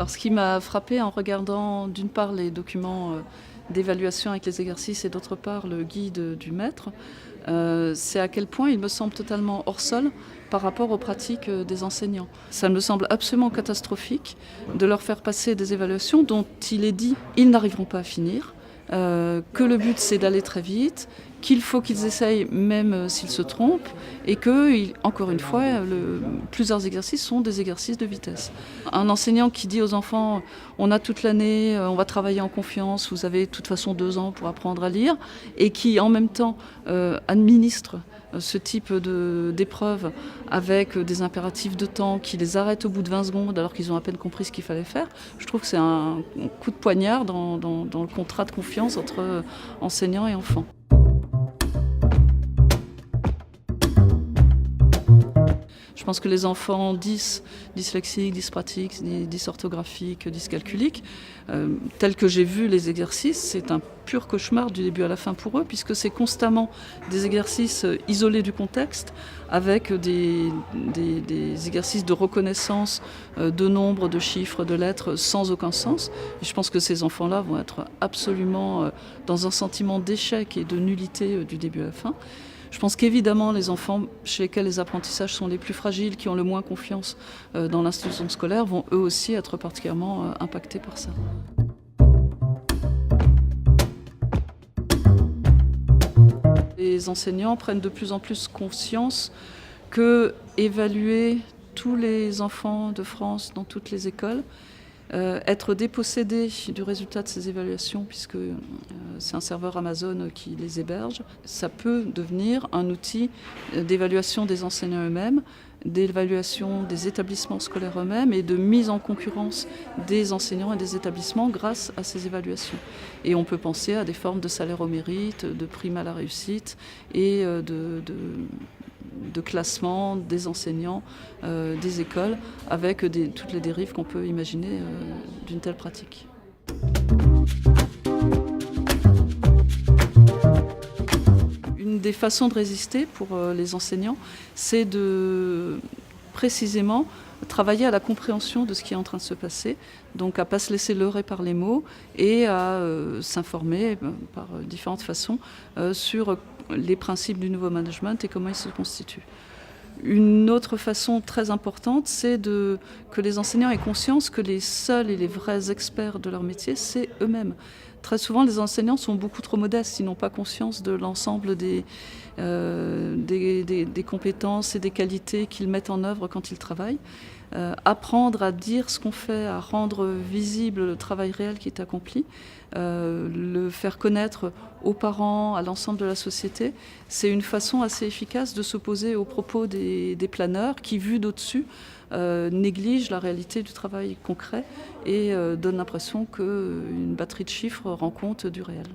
Alors, ce qui m'a frappée en regardant d'une part les documents d'évaluation avec les exercices et d'autre part le guide du maître, c'est à quel point il me semble totalement hors sol par rapport aux pratiques des enseignants. Ça me semble absolument catastrophique de leur faire passer des évaluations dont il est dit ils n'arriveront pas à finir, que le but c'est d'aller très vite, qu'il faut qu'ils essayent même s'ils se trompent, et que, encore une fois, plusieurs exercices sont des exercices de vitesse. Un enseignant qui dit aux enfants « on a toute l'année, on va travailler en confiance, vous avez de toute façon 2 ans pour apprendre à lire », et qui en même temps administre ce type d'épreuve avec des impératifs de temps qui les arrêtent au bout de 20 secondes alors qu'ils ont à peine compris ce qu'il fallait faire, je trouve que c'est un coup de poignard dans le contrat de confiance entre enseignants et enfants. Je pense que les enfants dyslexiques, dyspratiques, dysorthographiques, dyscalculiques, tels que j'ai vu les exercices, c'est un pur cauchemar du début à la fin pour eux, puisque c'est constamment des exercices isolés du contexte, avec des exercices de reconnaissance de nombres, de chiffres, de lettres, sans aucun sens. Et je pense que ces enfants-là vont être absolument dans un sentiment d'échec et de nullité du début à la fin. Je pense qu'évidemment, les enfants chez lesquels les apprentissages sont les plus fragiles, qui ont le moins confiance dans l'institution scolaire, vont eux aussi être particulièrement impactés par ça. Les enseignants prennent de plus en plus conscience que évaluer tous les enfants de France dans toutes les écoles, être dépossédé du résultat de ces évaluations, puisque c'est un serveur Amazon qui les héberge, ça peut devenir un outil d'évaluation des enseignants eux-mêmes, d'évaluation des établissements scolaires eux-mêmes et de mise en concurrence des enseignants et des établissements grâce à ces évaluations. Et on peut penser à des formes de salaire au mérite, de primes à la réussite et de classement des enseignants, des écoles, avec toutes les dérives qu'on peut imaginer d'une telle pratique. Une des façons de résister pour les enseignants, c'est de précisément travailler à la compréhension de ce qui est en train de se passer, donc à ne pas se laisser leurrer par les mots et à s'informer par différentes façons sur les principes du nouveau management et comment il se constitue. Une autre façon très importante, c'est que les enseignants aient conscience que les seuls et les vrais experts de leur métier, c'est eux-mêmes. Très souvent, les enseignants sont beaucoup trop modestes, ils n'ont pas conscience de l'ensemble des compétences et des qualités qu'ils mettent en œuvre quand ils travaillent. Apprendre à dire ce qu'on fait, à rendre visible le travail réel qui est accompli, le faire connaître aux parents, à l'ensemble de la société, c'est une façon assez efficace de s'opposer aux propos des planeurs qui, vus d'au-dessus, négligent la réalité du travail concret et donnent l'impression qu'une batterie de chiffres rend compte du réel.